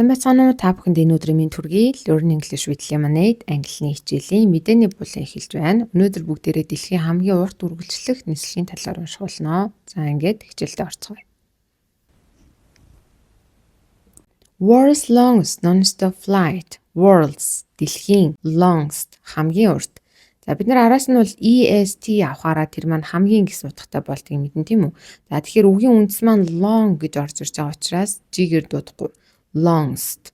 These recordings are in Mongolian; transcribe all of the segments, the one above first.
Байцгаана уу та бүхэнд энэ өдрийн мэнд хүргэе. Learn English with Lemonade англи хичээлийн мэдээний булан эхэлж байна. Өнөөдөр бүгдээрээ дэлхийн хамгийн урт үргэлжлэх нислэгийн талаар унших болно. За ингээд хичээлдээ орцгоё. World's longest non-stop flight. World's дэлхийн longest хамгийн урт. За бид нар араас нь бол EST авахаараа тэр маань хамгийн их утгатай болдгийг мэднэ тийм үү? За тэгэхээр үгийн үндэс маань long гэж орж ирж байгаа учраас G-гээр дуудахгүй. Longest,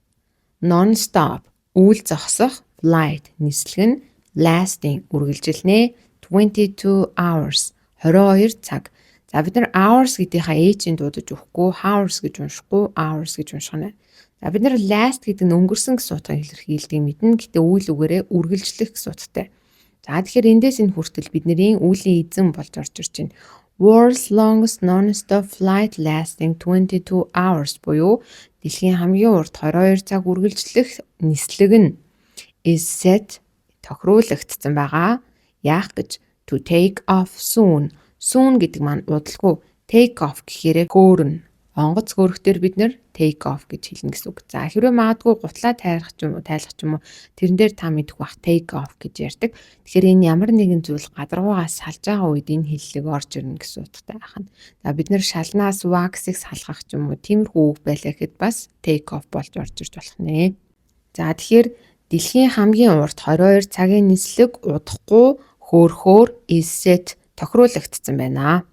non-stop, үйл зогсох, flight, нислэг нь, lasting, үргэлжилнэ, 22 hours, 22 цаг. За бид нар hours гэдгийнхаа H-ийг дуудаж өгөхгүй, hours гэж уншихгүй, hours гэж унших нь. За бид нар last гэдэг нь өнгөрсөн гэсэн утгыг илэрхийлдэг мэднэ. Гэтэ үйл үгээрээ үргэлжлэх гэсэн утгатай. За тэгэхээр эндээс энэ хүртэл бидний үлийн эзэн болж орж ирж байна. World's longest non-stop flight lasting 22 hours буюу дэлхийн хамгийн урт 22 цаг үргэлжлэх нислэг нь is set тохируулагдсан байгаа. Яах гэж to take off soon. Soon гэдэг маань удалгүй. Take off гэхээр хөөрнө. Онгоц хөөрөхтөр бид нэр take off гэж хэлнэ гэсэн үг. За хэрвээ магадгүй гутлаа тайлах ч юм уу тэрэн дээр та мэдэх бах take off гэж ярьдаг. Тэгэхээр энэ ямар нэгэн зүйл гадаргуугаас салж байгаа үед энэ хэллэг орж ирнэ гэсэн утгатай байна. За бид нэр шалнаас wax-ыг салгах ч юм уу тиймэрхүү үг байлаа гэхэд бас take off болж орж ирж болох нэ. За тэгэхээр дэлхийн хамгийн урт 22 цагийн нислэг удахгүй хөөрхөөр is set тохируулагдсан байна.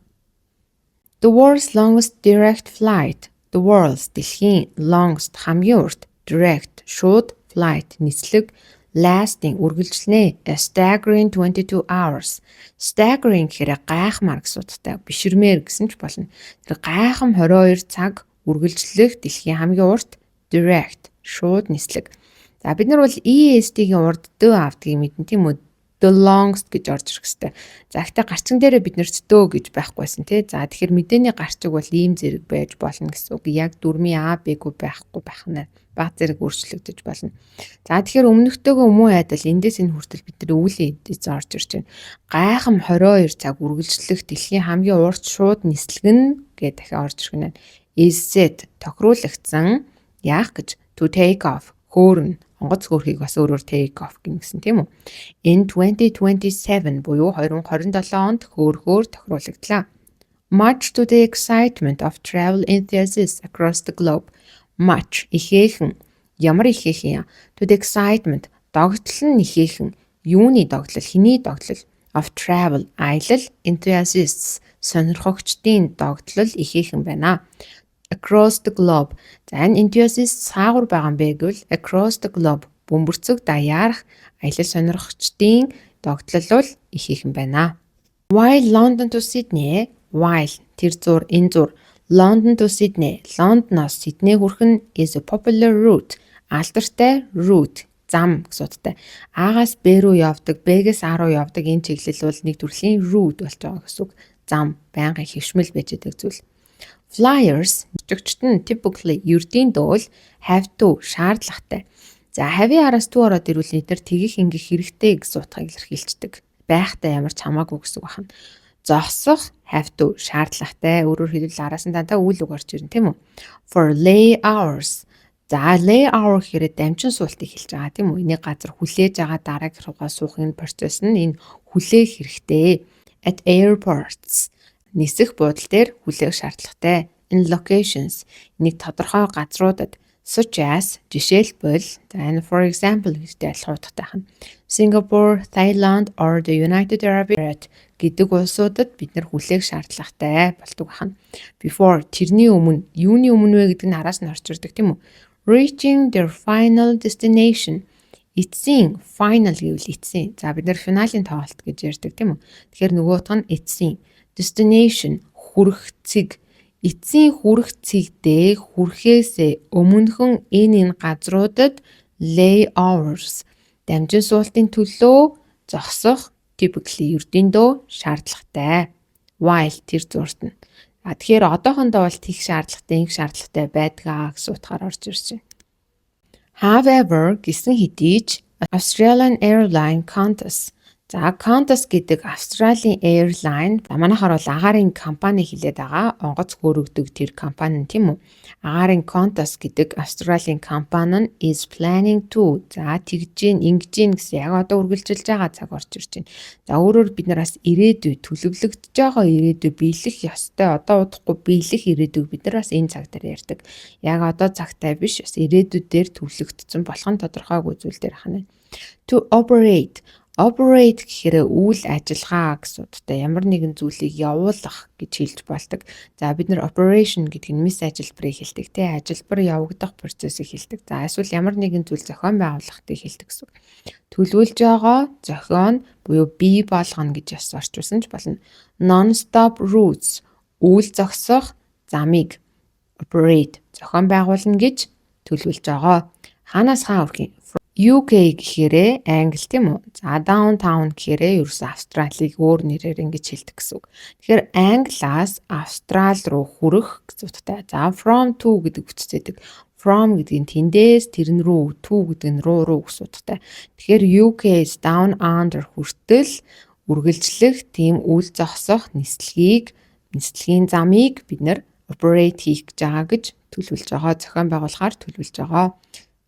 The world's longest direct flight. The world's дэлхийн longest хамгийн урт direct шууд flight нислэг lasting үргэлжлэнэ a staggering 22 hours. Staggering гэхээр гайхмаар гэсэн утгатай биширмээр гэсэн ч болно. Тэр гайхам 22 цаг үргэлжлэх дэлхийн хамгийн урт direct шууд нислэг. За бид нар бол EST-ийн урд дөө автгийг мэднэ тийм үү? The longest гэж орж ирэх хэвээр. За гэхдээ гарчин дээрээ бид нэр дөө гэж байхгүйсэн тий. За тэгэхээр мэдээний гарчиг бол ийм зэрэг байж болно гэсэн үг. Яг дүрмийн А, Б-гүй байхгүй байх нь баг зэрэг өөрчлөгдөж болно. За тэгэхээр өмнөхтэйгөө муу айдал эндээс энэ хүртэл бид нар үлийн эдээс орж ирж байна. Гайхам 22 цаг үргэлжлэх дэлхийн хамгийн урт шууд нислэг нь гэж дахиад орж ирэх нь. Is set тохируулагдсан яах гэж to take off хөөрнө. Онгоц хөөрхийг бас өөрөөр take off гэсэн тийм үү. In 2027 буюу 2027 онд хөөрхөөр тохируулагдлаа. Much to the excitement of travel enthusiasts across the globe. Much ихээхэн ямар ихээхэн to the excitement догтлол нь ихээхэн юуны догтлол хэний догтлол of travel аялал enthusiasts сонирхогчдын догтлол ихээхэн байна. Across the globe. За энэ enthusiasts цаагуур байгаа юм бэ гэвэл across the globe бөмбөрцөг даяарх аялал сонирхогчдын догтлол бол ихээхэн байна. While London to Sydney, while тэр зур энэ зур London to Sydney, Лондоноос Сидней хүрэх нь is a popular route. Алдартай route зам гэсэн утгатай. А-гаас Б руу явдаг, Б-гээс А руу явдаг энэ чиглэл бол нэг төрлийн route болж байгаа гэсэн үг. Зам байнгын хэвшмэл байж байгаа зүйл. Flyers жигчт нь typically ердийн дөөл have to шаардлагатай. За have-ийн араас to ороод ирвэл нэтэр тгийх ингэх хэрэгтэй гэсэн утгыг илэрхийлждэг. Байхтай ямар ч хамаагүй гэсэн үг байна. Зогсох have to шаардлагатай. Өөрөөр хэлбэл араас нь дандаа үйл үг орж ирнэ тийм үү? For lay hours. За lay hour гэхээр дамжин суултыг хэлж байгаа тийм үү? Энийг газар хүлээж байгаа дараагийн руугаа суухын процесс нь энэ хүлээх хэрэгтэй. At airports. Нисэх буудал дээр хүлээх шаардлагатай. In locations нэг тодорхой газруудад such as жишээлбэл for example гэдэг алхуудтай хань. Singapore, Thailand or the United Arab Emirates гэдэг улсуудад бид нар хүлээх шаардлагатай болдог байна. Before тэрний өмнө юуны өмнө вэ гэдэг нь араас нь орж ирдэг тийм үү? Reaching their final destination. Эцсийн final гэвэл эцсийн. За бид нар финалийн тоглолт гэж ярьдаг тийм үү? Тэгэхээр нөгөө утга нь эцсийн. Destination хүрэх цэг. Эцсийн хүрэх цэгдээ хүрэхээс өмнөхөн энэ газруудад lay hours дамжин суултын төлөө зогсох typically ердөөндөө шаардлагатай. While тэр зурт нь. Тэгэхээр одоохондоо бол тех шаардлагатай, инх шаардлагатай байдгаа гэсэн утгаар орж ирж байна. However, гэсэн хэдий ч Australian Airline Qantas За Qantas гэдэг Австралийн airline манайхаар бол агаарын компани хэлээд байгаа. Онгоц хөөрөгдөг тэр компани нь тийм үү? Агаарын Qantas гэдэг Австралийн компани нь is planning to за тэгж ингэж гэсэн яг одоо үргэлжилж байгаа цаг орж ирж байна. За өөрөөр бид нар бас ирээдүй төлөвлөгдөж байгаа ирээдүй биелэх ёстой. Одоо удахгүй биелэх ирээдүйг бид нар бас энэ цаг дээр ярьдаг. Яг одоо цагтай биш бас ирээдүйдээр төвлөгдсөн болох нь тодорхойгүй зүйл дээр хана. To Operate гэхээр үйл ажиллагаа гэсэн утгатай ямар нэгэн зүйлийг явуулах гэж хэлж болдог. За бид нар operation гэдэг нь мис ажилбарыг хэлдэг те ажилбар явагдах процессыг хэлдэг. За эсвэл ямар нэгэн зүйл зохион байгуулалтыг хэлдэг гэсэн. Төлөвлөж байгаа зохион буюу бий болгоно гэж бас орчуулсан ч болно. Non-stop routes үйл зогсох замыг operate зохион байгуулна гэж төлөвлөж байгаа. Хаанаас хаа үрхийн UK гэхээрээ Англи тийм үү? За downtown гэхээрээ ерөөсөө Австралиг өөр нэрээр ингэж хэлдэг гэсэн үг. Тэгэхээр Англиас Австрал руу хүрэх гэсэн утгатай. За from to гэдэг үгцэдэг. From гэдэг нь тэндээс тэрэн рүү, to гэдэг нь руу гэсэн утгатай. Тэгэхээр UK-с down under хүртэл үргэлжлэх тийм үйл зогсох нислэгийн замыг бид нэр operate хийх гэж байгаа гэж төлөвлөж байгаа. Зохион байгуулахаар төлөвлөж байгаа.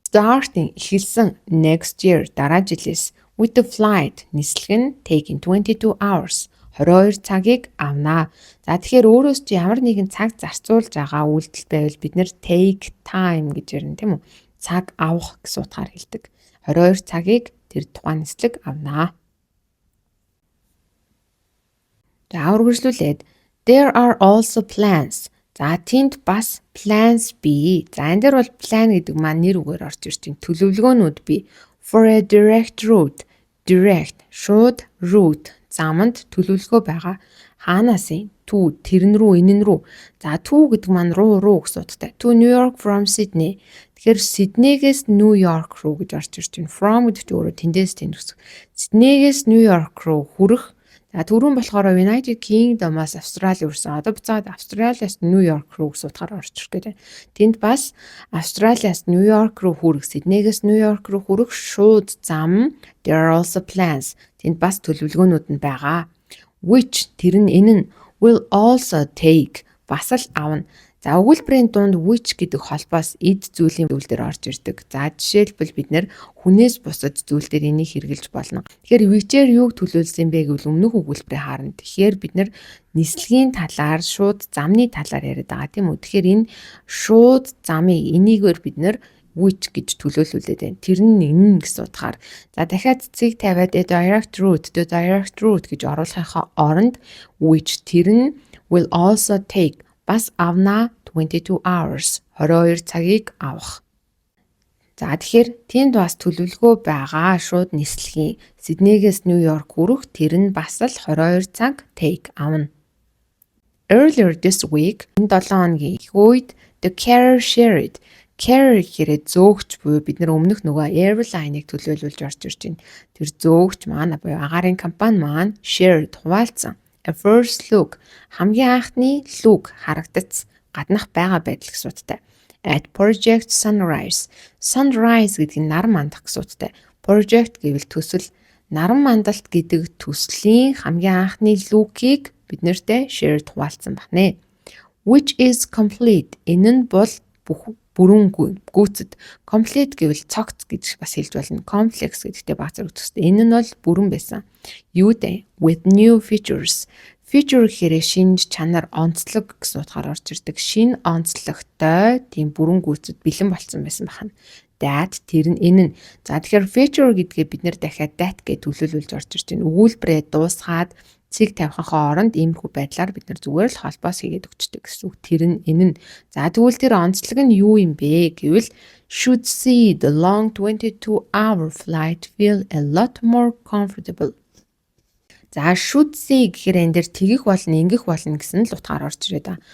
Starting эхэлсэн next year дараа жилээс with the flight нислэг нь taking 22 hours 22 цагийг авнаа. За тэгэхээр өөрөөс чи ямар нэгэн цаг зарцуулж байгаа үйлдэл байвал бид нэр take time гэж ярина тийм үү? Цаг авах гэсэн утгаар хэлдэг. 22 цагийг тэр тухайн нислэг авнаа. За үргэлжлүүлээд there are also plans. За тэнд бас plans бий. За энэ дээр бол plan гэдэг маань нэр үгээр орж ирж байна. Төлөвлөгөөнүүд бий. For a direct route. Direct шууд route заманд төлөвлөгөө байгаа. Хаанаас юм? To тэрэн рүү, энэ рүү. За to гэдэг маань руу гэсэн утгатай. To New York from Sydney. Тэгэхээр Sydney-гээс New York руу гэж орж ирж байна. From гэдэг чинь өөрөө тэндээс тэнд гэсэн. Sydney-гээс New York руу хүрэх. За түрүүн болохоор United Kingdom-аас Австрали үрсэн. Одоо буцаад Австралиас New York руу гэсэн утгаар орж ирэх гэдэг. Тэнд бас Австралиас New York руу хүрэх, Sydney-гээс New York руу хүрэх шууд зам. There are also plans. Тэнд бас төлөвлөгөөнүүд нь байгаа. Which тэр нь энэ нь will also take бас л авна. За өгүүлбэрийн дунд which гэдэг холбоос эд зүйлийн зүйл дээр орж ирдэг. За жишээлбэл бид нэр хүнээс бусад зүйл дээр энийг хэрэгжилж болно. Тэгэхээр which-ээр юуг төлөөлсөн бэ гэвэл өмнөх өгүүлбэрийн харна. Тэгэхээр бид нэр нислэгийн талаар шууд замны талаар яриад байгаа тийм үү. Тэгэхээр энэ шууд замыг энийгээр бид нэр which гэж төлөөлүүлээд байна. Тэр нь энэ гэсэн утгаар. За дахиад цэцгийг тавиад direct route гэж оруулахынхаа оронд which тэр нь will also take бас авна 22 hours 22 цагийг авах. За тэгэхээр тэнд бас төлөвлөгөө байгаа шууд нислэгийн Сиднейгээс Нью Йорк хүрэх тэр нь бас л 22 цаг take авна. Earlier this week энэ 7 хоногийн үед the carrier shared carrier гэхээр зөөгч буюу бид нар өмнөх нөгөө airline-ыг төлөөлүүлж орж ирж байна. Тэр зөөгч маань буюу агаарын компани маань shared хуваалцсан. A first look хамгийн анхны look харагдц гаднах байгаа байдал гэсэн утгатай. At Project Sunrise. Sunrise гэдэг нь наран мандах гэсэн утгатай. Project гэвэл төсөл. Наран мандалт гэдэг төслийн хамгийн анхны look-ийг бид нартэй shared хуваалцсан байна. Which is complete. Энэ нь бол бүрэн гүйцэд. Complete гэвэл цогц гэж бас хэлж болно. Complex гэдэгтэй баг зэрэг төстэй. Энэ нь бол бүрэн байсан. Юу дээ? With new features. Feature гэхээр шинж чанар онцлог гэсэн утгаар орж ирдэг. Шинэ онцлогтой тийм бүрэн гүйцэд бэлэн болсон байсан байна. That тэр нь энэ нь. За тэгэхээр feature гэдгээ бид нэр дахиад that гэж төлөөлүүлж орж ирж байна. Өгүүлбэрээ дуусгаад цэг тавихынхаа оронд иймэрхүү байдлаар бид нар зүгээр л холбоос хийгээд өгчдөг гэсэн үг. Тэр нь энэ нь. За тэгвэл тэр онцлог нь юу юм бэ гэвэл should see the long 22-hour flight feel a lot more comfortable. За should see гэхээр энэ дээр тэгэх болно, ингэх болно гэсэн л утгаар орж ирээд байгаа.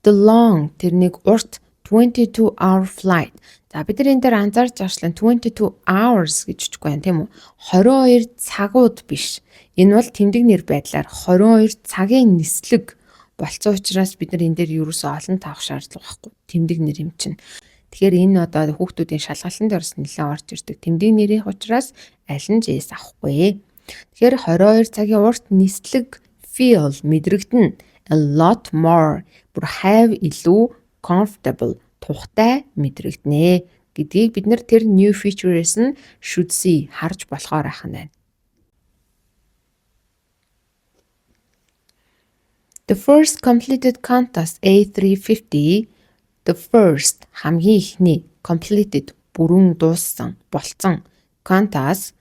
The long тэр нэг урт 22-hour flight. За бид нар энэ дээр анзаарч авчлаа 22 hours гэж үггүй юм тийм үү? 22 цагууд биш. Энэ бол тэмдэг нэр байдлаар 22 цагийн нислэг болцсон учраас бид нар энэ дээр ерөөсөө олон тавах шаардлага байхгүй. Тэмдэг нэр юм чинь. Тэгэхээр энэ одоо хүүхдүүдийн шалгалтын дээрс нэлээд орж ирдэг. Тэмдэг нэрийн учраас аль нь жээс авахгүй. Тэгэхээр 22 цагийн урт нислэг feel мэдрэгдэнэ. A lot more бүр have илүү comfortable тухтай мэдрэгдэнэ гэдгийг бид нар тэр new feature-ээс нь should see харж болохоор байх нь байна. The first completed contest A350 the first хамгийн ихний completed бүрэн дууссан болцсон contest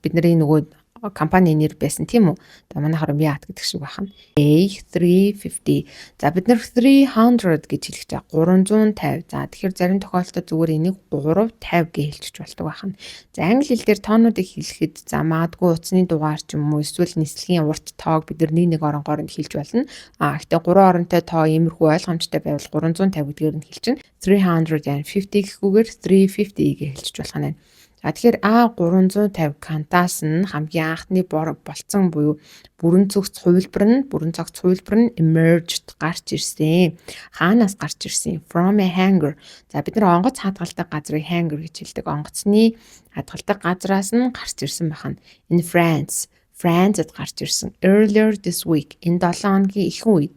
бидний нөгөө компани нэр байсан тийм үү? Манайхаар Miat гэдэг шиг байна. A350. За бид нар 300 гэж хэлэх чинь 350. За тэгэхээр зарим тохиолдолд зүгээр энийг 350 гэж хэлчих болдог байна. За англи хэл дээр тоонуудыг хэлэхэд за магадгүй утасны дугаар ч юм уу эсвэл нислэгийн урт тоог бид нар нэг оронгоор нь хэлж болно. Гэхдээ 3 оронтой тоо иймэрхүү ойлгомжтой байвал 350 гэдгээр нь хэлчихнэ. 350 гэхгүйгээр 350 гэж хэлчих болох нь. За тэгэхээр A350 кантаас нь хамгийн анхны болцсон буюу бүрэн цогц хувилбар нь emerged гарч ирсэн. Хаанаас гарч ирсэн? From a hanger. За бид нар онгоц хадгалдаг газрыг hanger гэж хэлдэг. Онгоцны хадгалдаг газраас нь гарч ирсэн байна. In Franceд гарч ирсэн. Earlier this week. Энэ 7 хоногийн ихэнх үед.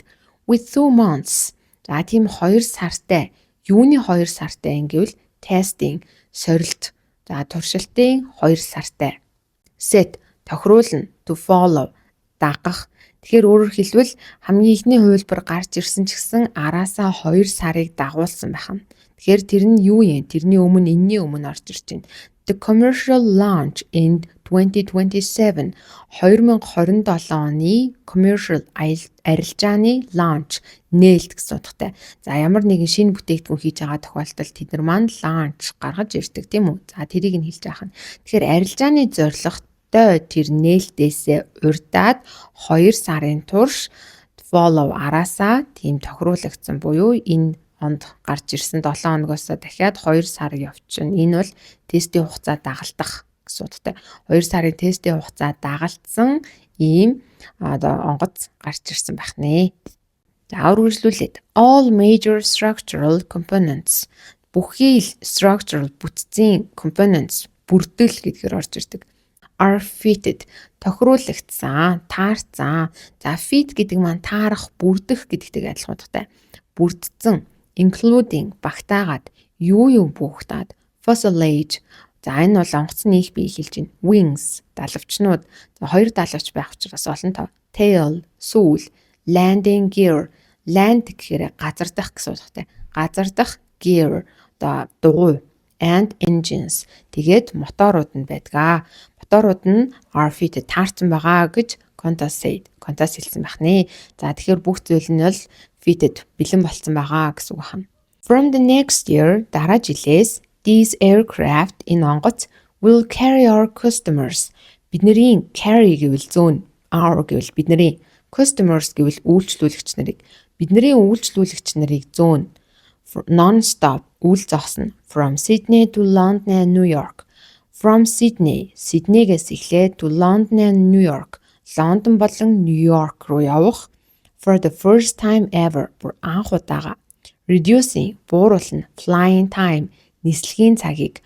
With 2 months. За тийм 2 сартай. Юуны 2 сартай гэвэл testing, сорилт. За туршилтын 2 сартай. Set тохируулна, to follow дагах. Тэгэхээр өөрөөр хэлбэл хамгийн ихний хувилбар гарч ирсэн ч гэсэн араасаа 2 сарыг дагуулсан байна. Тэгэхээр тэр нь юу юм? Тэрний энэний өмнө орж ирж байна. The commercial launch in 2027 2027 оны commercial арилжааны launch нээлт гэсэн утгатай. За ямар нэгэн шинэ бүтээгдэхүүн хийж байгаа тохиолдолд тэд нар маань launch гаргаж ирдэг тийм үү? За тэрийг нь хэлж байгаа юм. Тэгэхээр арилжааны зорилготой тэр нээлтээсээ урьдаад 2 сарын турш follow араасаа тийм тохируулагдсан буюу энэ онд гарч ирсэн 7 хоногоос дахиад 2 сар явчихна. Энэ бол тестийн хугацаа дагалдах гэсэн утгатай. 2 сарын тестийн хугацаа дагалдсан ийм онгоц гарч ирсэн байх нэ. За үргэлжлүүлээд all major structural components бүхий л structural бүтцийн components бүрдэл гэдгээр орж ирдэг. Are fitted тохируулагдсан, таарсан. За fit гэдэг маань таарах, бүрдэх гэдэгтэй адилхан утгатай. Бүрдсэн including багтаагаад юу буухтаад fuselage. За энэ бол онгоцны их бие хэлж байна. Wings далавчнууд. За 2 далавч байх учраас олон тоо. Tail сүүл. Landing gear. Land гэхээр газардах гэсэн утгатай. Газардах gear дугуй. And engines. Тэгээд моторууд нь байдаг. Моторууд нь are fitted таарсан байгаа гэж Qantas хэлсэн байх нэ. За тэгэхээр бүх зүйл нь бол fitted бэлэн болсон байгаа гэсэн үг байна. From the next year дараа жилээс these aircraft энэ онгоц will carry our customers. Бидний carry гэвэл зөөн, our гэвэл бидний, customers гэвэл үйлчлүүлэгч нарыг. Бидний үйлчлүүлэгч нарыг зөөн non-stop үйл зогсно. From Sydney to London and New York. From Sydney-гээс эхлээд to London and New York. Лондон болон New York руу явах. For the first time ever. Бүр анх удаага. Reducing бууруулна. Flying time нислэгийн цагийг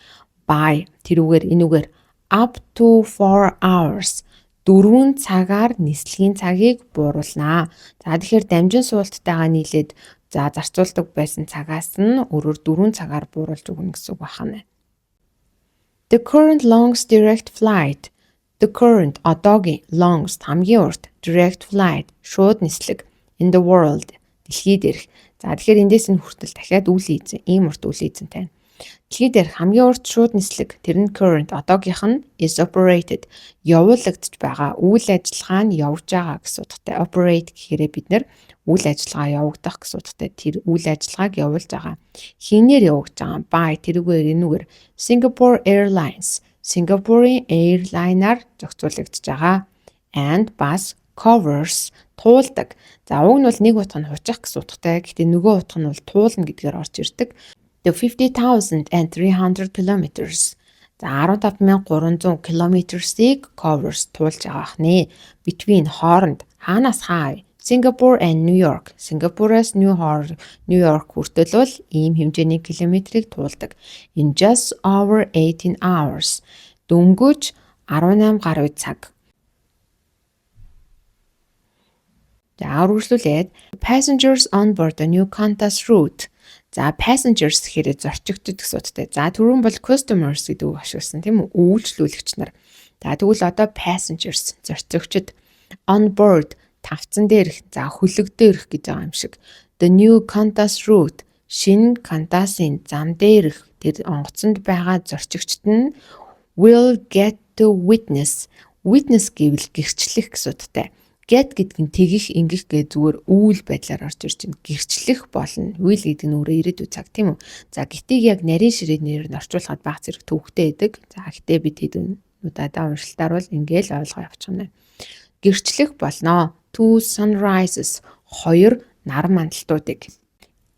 by энүүгээр up to 4 hours 4 цагаар нислэгийн цагийг бууруулнаа. За тэгэхээр дамжин суулттайгаа нийлээд зарцуулдаг байсан цагаас нь өөрөөр 4 цагаар бууруулж өгнө гэсэн үг байна. The current longest direct flight. The current одоогийн longest хамгийн урт direct flight шууд нислэг in the world дэлхийд ирэх. За тэгэхээр эндээс нь хүртэл дахиад үйл хийсэн. Ийм урт үйл хийсэнтэй. Дэлхийд ирэх хамгийн урт шууд нислэг тэр нь current одоогийнх нь is operated явуулагдж байгаа. Үйл ажиллагаа нь явж байгаа гэсэн утгатай. Operate гэхээр бид нэр үйл ажиллагаа явагдах гэсэн утгатай. Тэр үйл ажиллагааг явуулж байгаа. Хийнээр явагдаж байгаа? By энүүгээр Singapore Airlines. Singapore-ийн airline-аар зохицуулагдж байгаа. And бас covers туулдаг. За уг нь бол нэг утга нь хучих гэсэн утгатай. Гэхдээ нөгөө утга нь бол туулна гэдгээр орж ирдэг. The 50,300 kilometers. За 15,300 км-ийг covers туулж байгаа нэ. Between хооронд хаанаас хаа? Singapore and New York. Сингапураас New York хүртэл бол ийм хэмжээний километрийг туулдаг. In just over 18 hours. Дөнгөж 18 гаруй цаг. За үргэлжлүүлээд passengers on board the new Qantas route. За passengers гэхээр зорчигчд гэсэн утгатай. За түрүүн бол customers гэдэг үг ашигласан тийм үү? Үйлчлүүлэгч нар. За тэгвэл одоо passengers зорчигчд on board тавцан дээрх, за хөлөг дээрх гэж байгаа юм шиг. The new Qantas route шинэ Qantas-ын зам дээрх тэр онгоцонд байгаа зорчигчд нь will get to witness. Witness гэвэл гэрчлэх гэсэн утгатай. Get гэдэг нь тэгих, ингэх гэ зүгээр үйл байдлаар орж ирж байна. Гэрчлэх болно. Will гэдэг нь өөрөө ирээдүйн цаг тийм үү? За гэтийг яг нарийн ширээгээр нь орчуулахад баг зэрэг төвхтэй байдаг. За гэтээ бид хэдэн удаа уншилтаар бол ингээл ойлгоо явуучих нь. Гэрчлэх болно. Two sunrises. Хоёр нар мандалтуудыг.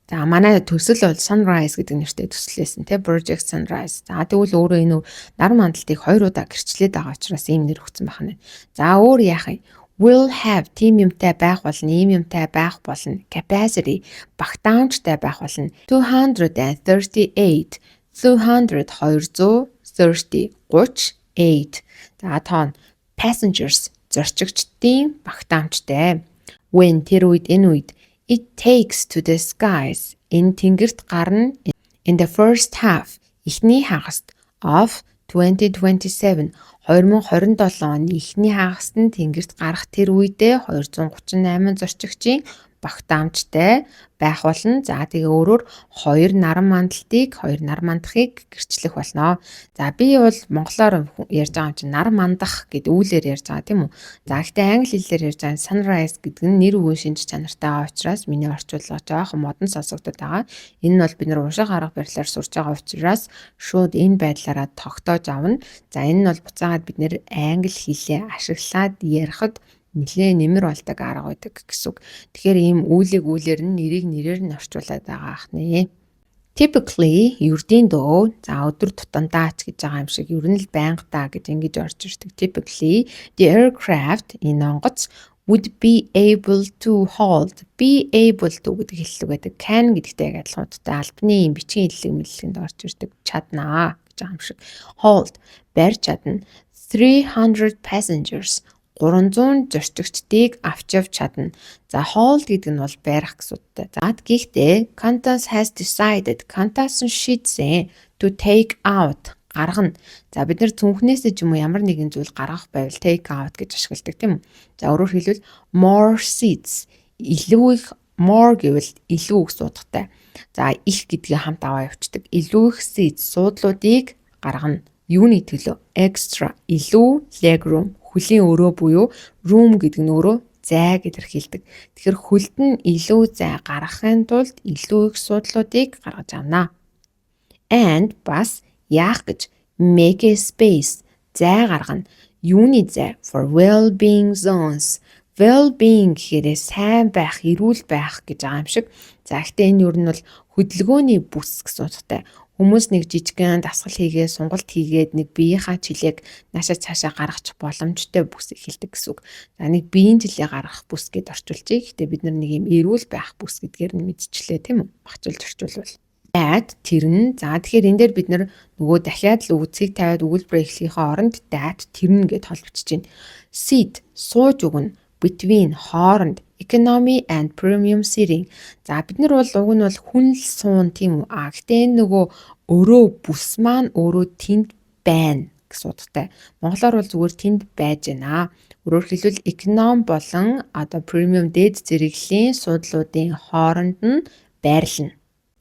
За манай төсөл бол sunrise гэдэг нэртэй төслөөсөн тийм Project Sunrise. За тэгвэл өөрөө энэ нар мандалтыг 2 удаа гэрчлээд байгаа учраас ийм нэр өгсөн байна. За өөр яах юм? Will have тийм юмтай байх болно, ийм юмтай байх болно. Capacity багтаамжтай байх болно. 238 238. За тоон passengers зорчигчдын багтаамжтай. When тэр үед энэ үед it takes to the skies энэ тэнгэрт гарна in the first half эхний хагаст of 2027 2027 оны эхний хагаст нь тэнгэрт гарах тэр үедээ 238 зорчигчийн багтаамжтай байх болно. За тэгээ өөрөөр 2 наран мандахыг гэрчлэх болно. За би бол монголоор ярьж байгаа юм чинь нар мандах гэдэг үйлээр ярьж байгаа тийм үү. За гэхдээ англи хэлээр ярьж байгаа sunrise гэдэг нь нэр үгийн шинж чанартай байгаа учраас миний орчуулга жоохон модон сонсогдоод байгаа. Энэ нь бол бид нар унших арга барилаар сурж байгаа учраас шууд энэ байдлаараа тогтоож авна. За энэ нь бол буцаагаад бид нэр англи хэлээ ашиглаад ярихад нэлээ нэмэр болдог арга байдаг гэсэн үг. Тэгэхээр ийм үйлээр нь нэрийг нэрээр нь орчуулад байгаа ахнэ. Typically ердийн дөө за өдөр тутамдаа ч гэж байгаа юм шиг ер нь л байнгадаа гэж ингэж орж ирдэг. Typically the aircraft энэ онгоц would be able to hold. Be able to гэдэг хэллэг байдаг. Can гэдэгтэй адилхан утгатай албаны бичгийн хэллэг орж ирдэг. Чаднаа гэж байгаа юм шиг. Hold барьж чадна. 300 passengers 300 зорчигчдыг авч явж чадна. За hold гэдэг нь бол барих гэсэн утгатай. За гэхдээ Qantas has decided Qantas нь шийдсэн to take out гаргана. За бид нар цүнхнээсээ ч юм уу ямар нэгэн зүйл гаргах байвал take out гэж ашигладаг тийм үү. За өөрөөр хэлбэл more seats илүү их more гэвэл илүү гэсэн утгатай. За их гэдгийг хамт аваа явуулдаг. Илүү их seats суудлуудыг гаргана. Юуны төлөө? Extra илүү legroom хөлийн өрөө буюу room гэдэг нь өөрөө зай гэж илэрхийлдэг. Тэгэхээр хөлд нь илүү зай гаргахын тулд илүү их суудлуудыг гаргаж авна. And бас яах гэж make a space зай гаргана. Юуны зай? For well-being zones. Well-being гэхээр сайн байх, эрүүл байх гэж байгаа юм шиг. За гэхдээ энэ юу нь бол хөдөлгөөний бүс гэсэн утгатай. Хүмүүс нэг жижигхэн дасгал хийгээд, сунгалт хийгээд нэг биеийнхаа жилийг наашаа цаашаа гаргачих боломжтой бүс эхэлдэг гэсэн үг. За нэг биеийн жилээ гаргах бүс гэд орчуулчих. Гэхдээ бид нар нэг юм эрүүл байх бүс гэдгээр нь мэдчихлээ тийм үү? Багчуулж орчуулвал. That тэр нь за тэгэхээр энэ дээр бид нар нөгөө дахиад л үгцгийг тавиад өгүүлбэр эхлэхийнхээ оронд that тэр нь гэд холбогдож байна. Seat сууж өгнө. Between хооронд economy and premium seating. За бид нар бол уг нь бол хүн л суун тийм үү. Гэхдээ энэ нөгөө өрөө бүс маань өөрөө тэнд байна гэсэн утгатай. Монголоор бол зүгээр тэнд байж байна. Өөрөөр хэлбэл economy болон одоо premium дээд зэрэглэлийн суудлуудын хооронд нь байрлана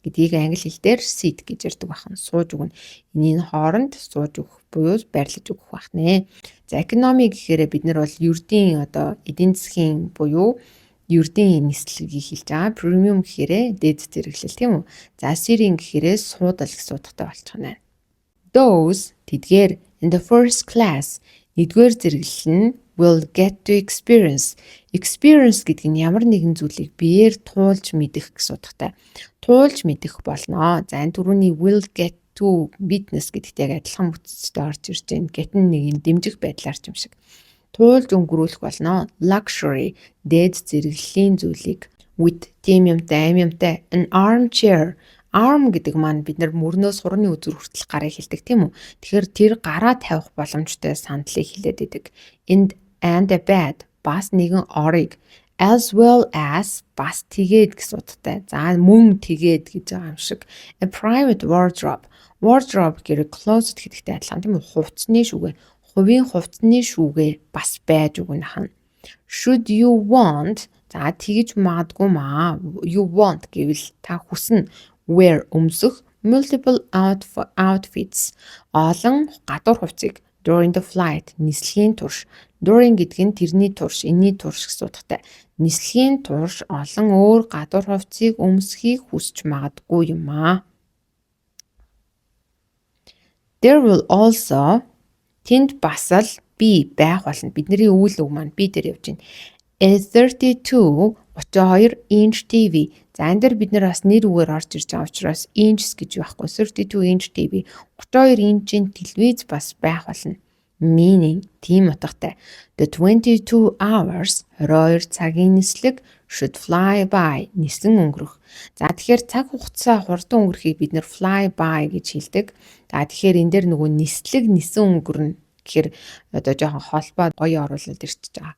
гэдгийг англи хэлээр seat гэж ярьдаг байна. Сууж өгнө. Энийн хооронд сууж өгөх буюу байрлаж өгөх байна. За economy гэхээр бид нар бол ердийн одоо эдийн засгийн буюу ердийн нислэгийг хэлж байгаа. Premium гэхээр дээд зэрэглэл тийм үү. За seating гэхээр суудал гэсэн утгатай болчихно. Those тэдгээр in the first class нэгдүгээр зэрэглэл нь will get to experience. Experience гэдэг нь ямар нэгэн зүйлийг биеэр туулж мэдэх гэсэн утгатай. Туулж мэдэх болно. За энэ түрүүний will get to witness гэдэгтэй адилхан бүтцтэй орж ирж байна. Get нь нэг юм дэмжих байдлаар ч юм шиг. Туулж өнгөрүүлэх болно. Luxury дээд зэрэглэлийн зүйлийг with тийм юмтай, аим юмтай an armchair. Arm гэдэг маань бид нар мөрнөөс хурны үзүр хүртэл гарыг хэлдэг тийм үү. Тэгэхээр тэр гараа тавих боломжтой сандлыг хэлээд идэг. And a bed бас нэгэн орыг as well as бас тэгээд гэсэн утгатай. За мөн тэгээд гэж байгаа юм шиг. A private wardrobe. Wardrobe гэхээр closet гэдэгтэй адилхан тийм үү? Хувцсны шүүгээ. Хувийн хувцсны шүүгээ бас байж өгнө хань. Should you want за тэгж магадгүй маа. You want гэвэл та хүснэ. Wear өмсөх multiple outfits. Олон гадуур хувцсыг during the flight нислэгийн турш. During гэдэг нь тэрний турш, энэний турш гэсэн утгатай. Нислэгийн турш олон өөр гадуур хувцсыг өмсөхийг хүсч магадгүй юм аа. There will also тэнд бас л би байх болно. Бидний үйл үг маань би дээр явж байна. A 32 inch TV. За энэ дээр бид нэр бас нэр үгээр орж ирж байгаа учраас inches гэж байхгүй. 32 inch TV. 32 инчийн телевиз бас байх болно. Meaning тийм утгатай. The 22 hours 22 цагийн нислэг should fly by нисэн өнгөрөх. За тэгэхээр цаг хугацаа хурдан өнгөрөхийг бид нэр fly by гэж хэлдэг. За тэгэхээр энэ дээр нөгөө нислэг нисэн өнгөрнө гэхээр одоо жоохон холбоо гоё оруулаад ирчихэж байгаа.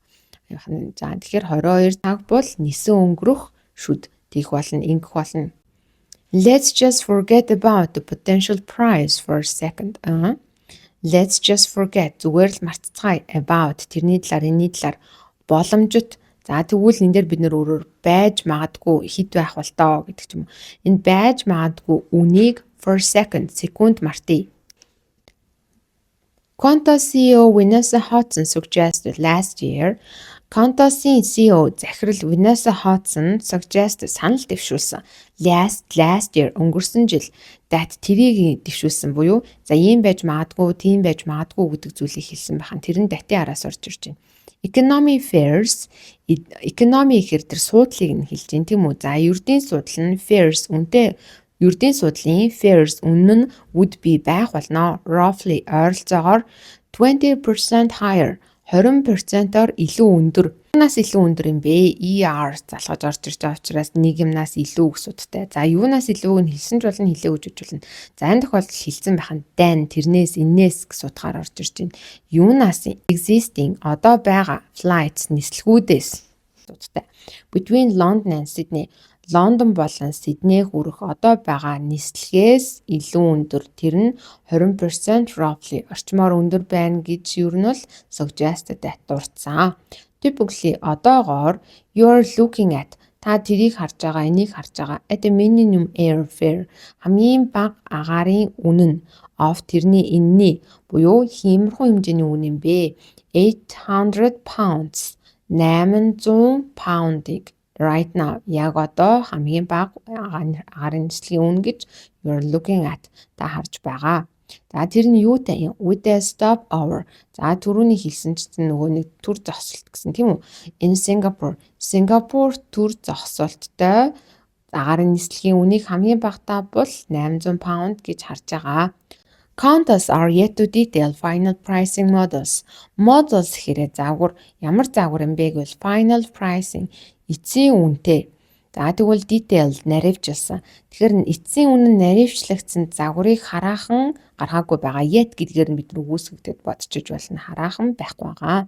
За тэгэхээр 22 цаг бол нисэн өнгөрөх should тийх болно, ингэх болно. Let's just forget about the potential prize for a second. Let's just forget зүгээр л мартцгаая about тэрний талаар, энэний талаар боломжит. За тэгвэл энэ дээр бид нөр өөрөөр байж магадгүй хэд байх бол тоо гэдэг ч юм уу. Энэ байж магадгүй үнийг for a second, секунд мартъя. Qantas CEO Vanessa Hudson suggested last year Qantas-ийн CEO захирал Vanessa Hudson suggested санал дэвшүүлсэн. Last year өнгөрсөн жил that тэрийг дэвшүүлсэн буюу за ийм байж магадгүй, тийм байж магадгүй гэдэг зүйлийг хэлсэн байхan. Тэр нь датийн араас орж ирж байна. Economy fares economy гэхэр тэр суудлыг нь хэлж байна тийм үү? За ердийн судал нь fares үнэтэй ердийн судлын fares үнэ нь would be байх болно. Roughly ойролцоогоор 20% higher 20%-оор илүү өндөр. Юунаас илүү өндөр юм бэ? ER залгаж орж ирж байгаа учраас нэг юмнаас илүү гэж утгатай. За юунаас илүүг нь хэлсэн ч болно, хэлээ гэж болно. За энэ тохиолдолд хэлсэн байхan than тэрнээс энээс гэж утгаар орж ирж байна. Юунаас existing одоо байгаа flights нислэгүүдээс утгатай. Between London and Sydney Лондон болон Сидней хүрэх одоо байгаа нислэгээс илүү өндөр. Тэр нь 20% roughly орчмоор өндөр байна гэж юу нь бол suggested дурдсан. Typically одоогоор you're looking at та тэрийг харж байгаа, энийг харж байгаа at a minimum airfare хамгийн бага агаарын үнэн of тэрний энэний буюу хиймэрхүү хэмжээний үнэ юм бэ. 800 pounds 800 pound-ыг right now яг одоо хамгийн бага агаарын нислэгийн үнэ гэж you're looking at та харж байгаа. За тэр нь юутай юм? With a stopover. За түрүүний хэлсэн чинь нөгөө нэг төр зогсолт гэсэн тийм үү? In Singapore. Сингапур төр зогсолттой агаарын нислэгийн үнийг хамгийн багтаа бол 800 pound гэж харж байгаа. Qantas are yet to detail final pricing models. Models гэхээр загвар ямар загвар юм бэ гэвэл final pricing эцсийн үнэтэй. За тэгвэл detail наривчилсан. Тэгэхээр эцсийн үнэ нь наривчлагдсан загварыг хараахан гаргаагүй байгаа. Yet гэдгээр нь бид нар үүсгэгдэд бодчихж болно. Хараахан байхгүй байгаа.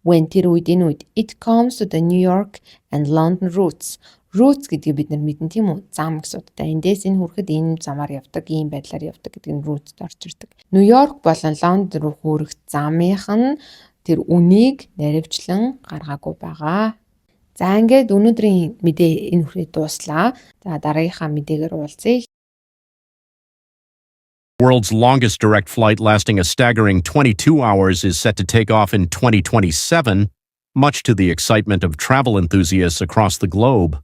When тэр үед энэ үед it comes to the New York and London routes. Routes гэдгийг бид нар мэднэ тийм үү? Зам гэсэн утгатай. Эндээс энэ хүрэхэд энэ замаар явдаг, ийм байдлаар явдаг гэдэг нь routes-д орж ирдэг. Нью-Йорк болон Лондон руу хүрэх замынх нь тэр үнийг наривчлан гаргаагүй байгаа. За ингээд өнөөдрийн мэдээ энэ хүрээ дууслаа. За дараагийнхаа мэдээгээр уулзъя. World's longest direct flight lasting a staggering 22 hours is set to take off in 2027, much to the excitement of travel enthusiasts across the globe.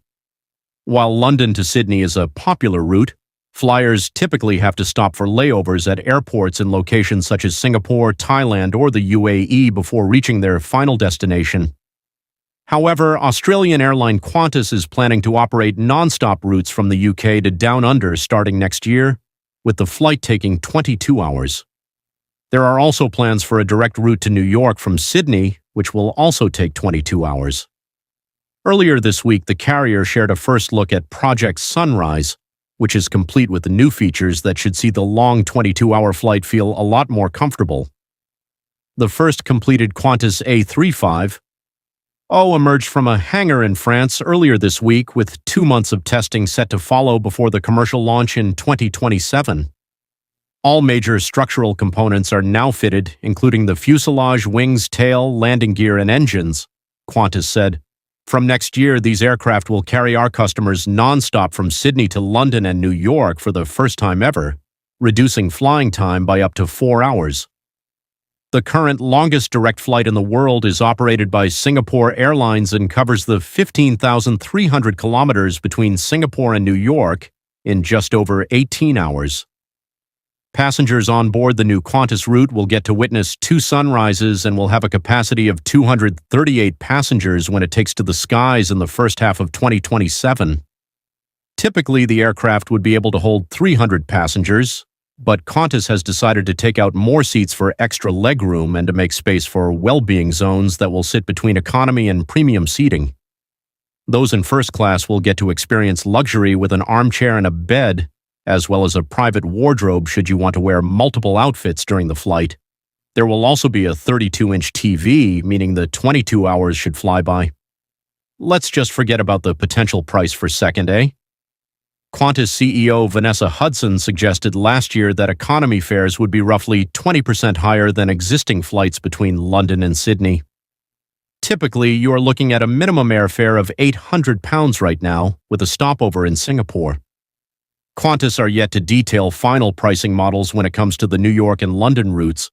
While London to Sydney is a popular route, flyers typically have to stop for layovers at airports in locations such as Singapore, Thailand, or the UAE before reaching their final destination. However, Australian airline Qantas is planning to operate non-stop routes from the UK to Down Under starting next year, with the flight taking 22 hours. There are also plans for a direct route to New York from Sydney, which will also take 22 hours. Earlier this week, the carrier shared a first look at Project Sunrise, which is complete with the new features that should see the long 22-hour flight feel a lot more comfortable. The first completed Qantas A35 emerged from a hangar in France earlier this week with 2 months of testing set to follow before the commercial launch in 2027. All major structural components are now fitted, including the fuselage, wings, tail, landing gear, and engines, Qantas said. From next year, these aircraft will carry our customers nonstop from Sydney to London and New York for the first time ever, reducing flying time by up to 4 hours. The current longest direct flight in the world is operated by Singapore Airlines and covers the 15,300 kilometers between Singapore and New York in just over 18 hours. Passengers on board the new Qantas route will get to witness 2 sunrises and will have a capacity of 238 passengers when it takes to the skies in the first half of 2027. Typically, the aircraft would be able to hold 300 passengers, but Qantas has decided to take out more seats for extra legroom and to make space for well-being zones that will sit between economy and premium seating. Those in first class will get to experience luxury with an armchair and a bed, as well as a private wardrobe should you want to wear multiple outfits during the flight. There will also be a 32-inch TV, meaning the 22 hours should fly by. Let's just forget about the potential price for second, eh? Qantas CEO Vanessa Hudson suggested last year that economy fares would be roughly 20% higher than existing flights between London and Sydney. Typically, you are looking at a minimum airfare of £800 right now, with a stopover in Singapore. Qantas are yet to detail final pricing models when it comes to the New York and London routes,